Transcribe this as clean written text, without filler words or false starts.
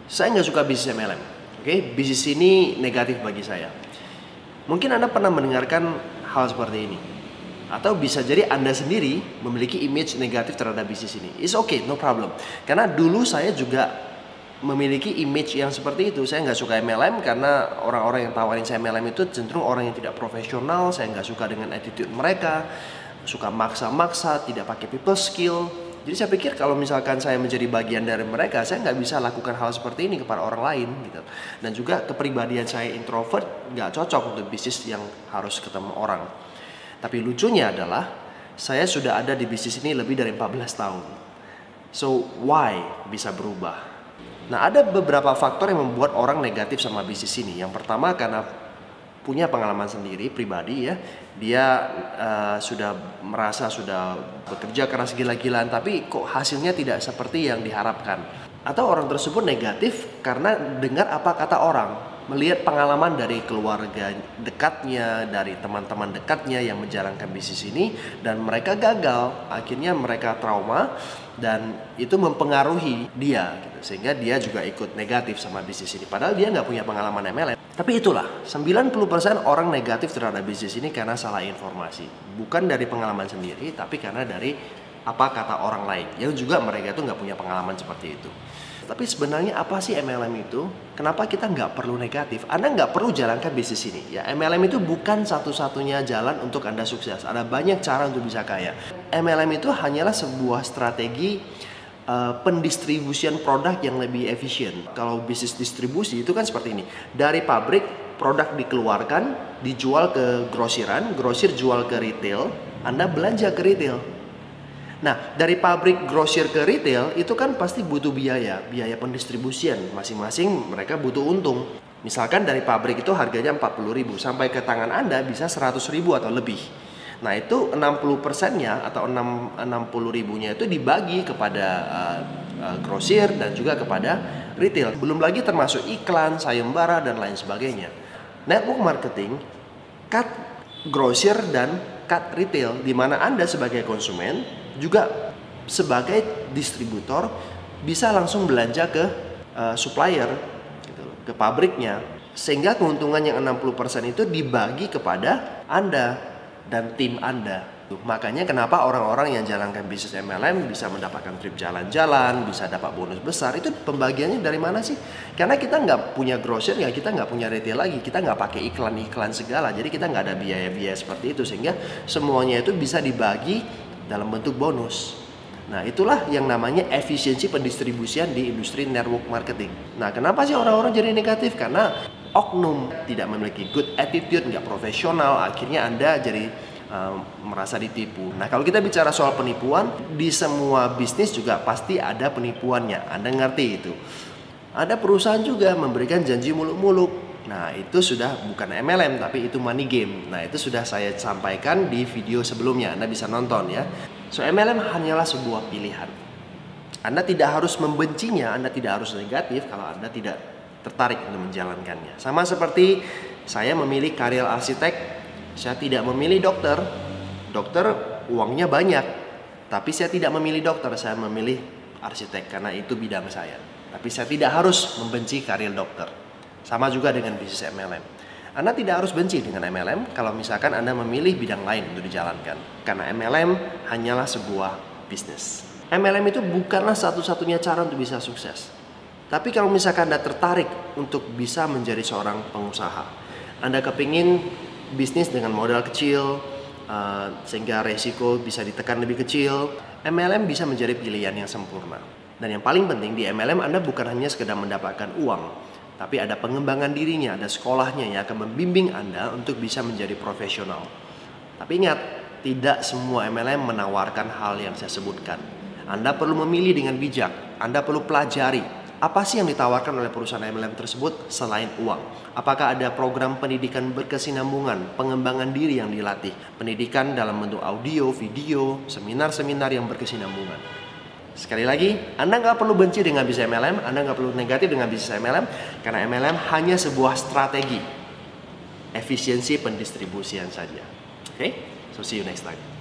Saya nggak suka bisnis MLM. Oke, bisnis ini negatif bagi saya. Mungkin Anda pernah mendengarkan hal seperti ini. Atau bisa jadi Anda sendiri memiliki image negatif terhadap bisnis ini. It's okay, no problem. Karena dulu saya juga memiliki image yang seperti itu. Saya nggak suka MLM karena orang-orang yang tawarin saya MLM itu cenderung orang yang tidak profesional. Saya nggak suka dengan attitude mereka. Suka maksa-maksa, tidak pakai people skill. Jadi saya pikir kalau misalkan saya menjadi bagian dari mereka, saya nggak bisa lakukan hal seperti ini kepada orang lain gitu. Dan juga kepribadian saya introvert nggak cocok untuk bisnis yang harus ketemu orang. Tapi lucunya adalah saya sudah ada di bisnis ini lebih dari 14 tahun. So why bisa berubah? Nah, ada beberapa faktor yang membuat orang negatif sama bisnis ini. Yang pertama karena punya pengalaman sendiri pribadi ya. Dia sudah merasa sudah bekerja keras gila-gilaan tapi kok hasilnya tidak seperti yang diharapkan. Atau orang tersebut negatif karena dengar apa kata orang, melihat pengalaman dari keluarga dekatnya, dari teman-teman dekatnya yang menjalankan bisnis ini dan mereka gagal. Akhirnya mereka trauma dan itu mempengaruhi dia gitu. Sehingga dia juga ikut negatif sama bisnis ini padahal dia nggak punya pengalaman MLM. Tapi itulah 90% orang negatif terhadap bisnis ini karena salah informasi. Bukan dari pengalaman sendiri tapi karena dari apa kata orang lain yang juga mereka itu nggak punya pengalaman seperti itu. Tapi sebenarnya apa sih MLM itu? Kenapa kita nggak perlu negatif? Anda nggak perlu jalankan bisnis ini. Ya, MLM itu bukan satu-satunya jalan untuk Anda sukses. Ada banyak cara untuk bisa kaya. MLM itu hanyalah sebuah strategi pendistribusian produk yang lebih efisien. Kalau bisnis distribusi itu kan seperti ini. Dari pabrik produk dikeluarkan, dijual ke grosiran, grosir jual ke retail, Anda belanja ke retail. Nah, dari pabrik grosir ke retail itu kan pasti butuh biaya pendistribusian. Masing-masing mereka butuh untung. Misalkan dari pabrik itu harganya 40.000, sampai ke tangan Anda bisa 100.000 atau lebih. Nah, itu 60%-nya atau 60.000-nya itu dibagi kepada grosir dan juga kepada retail. Belum lagi termasuk iklan, sayembara dan lain sebagainya. Network marketing cut grosir dan cut retail, di mana Anda sebagai konsumen juga sebagai distributor bisa langsung belanja ke supplier gitu, ke pabriknya, sehingga keuntungan yang 60% itu dibagi kepada Anda dan tim Anda. Makanya kenapa orang-orang yang jalankan bisnis MLM bisa mendapatkan trip jalan-jalan, bisa dapat bonus besar. Itu pembagiannya dari mana sih? Karena kita nggak punya grosir, ya kita nggak punya retail lagi. Kita nggak pakai iklan-iklan segala. Jadi kita nggak ada biaya-biaya seperti itu. Sehingga semuanya itu bisa dibagi dalam bentuk bonus. Nah, itulah yang namanya efisiensi pendistribusian di industri network marketing. Nah, kenapa sih orang-orang jadi negatif? Karena oknum tidak memiliki good attitude, nggak profesional, akhirnya Anda jadi merasa ditipu. Nah, kalau kita bicara soal penipuan, di semua bisnis juga pasti ada penipuannya. Anda ngerti itu. Ada perusahaan juga memberikan janji muluk-muluk. Nah, itu sudah bukan MLM tapi itu money game. Nah, itu sudah saya sampaikan di video sebelumnya. Anda bisa nonton ya. So, MLM hanyalah sebuah pilihan. Anda tidak harus membencinya, Anda tidak harus negatif kalau Anda tidak tertarik untuk menjalankannya. Sama seperti saya memilih karir arsitek, saya tidak memilih dokter. Dokter uangnya banyak, tapi saya tidak memilih dokter, saya memilih arsitek karena itu bidang saya. Tapi saya tidak harus membenci karir dokter. Sama juga dengan bisnis MLM. Anda tidak harus benci dengan MLM kalau misalkan Anda memilih bidang lain untuk dijalankan. Karena MLM hanyalah sebuah bisnis. MLM itu bukanlah satu-satunya cara untuk bisa sukses. Tapi kalau misalkan Anda tertarik untuk bisa menjadi seorang pengusaha, Anda kepingin bisnis dengan modal kecil, sehingga resiko bisa ditekan lebih kecil, MLM bisa menjadi pilihan yang sempurna. Dan yang paling penting di MLM Anda bukan hanya sekedar mendapatkan uang, tapi ada pengembangan dirinya, ada sekolahnya yang akan membimbing Anda untuk bisa menjadi profesional. Tapi ingat, tidak semua MLM menawarkan hal yang saya sebutkan. Anda perlu memilih dengan bijak, Anda perlu pelajari. Apa sih yang ditawarkan oleh perusahaan MLM tersebut selain uang? Apakah ada program pendidikan berkesinambungan, pengembangan diri yang dilatih, pendidikan dalam bentuk audio, video, seminar-seminar yang berkesinambungan? Sekali lagi, Anda nggak perlu benci dengan bisnis MLM, Anda nggak perlu negatif dengan bisnis MLM, karena MLM hanya sebuah strategi efisiensi pendistribusian saja. Oke, so see you next time.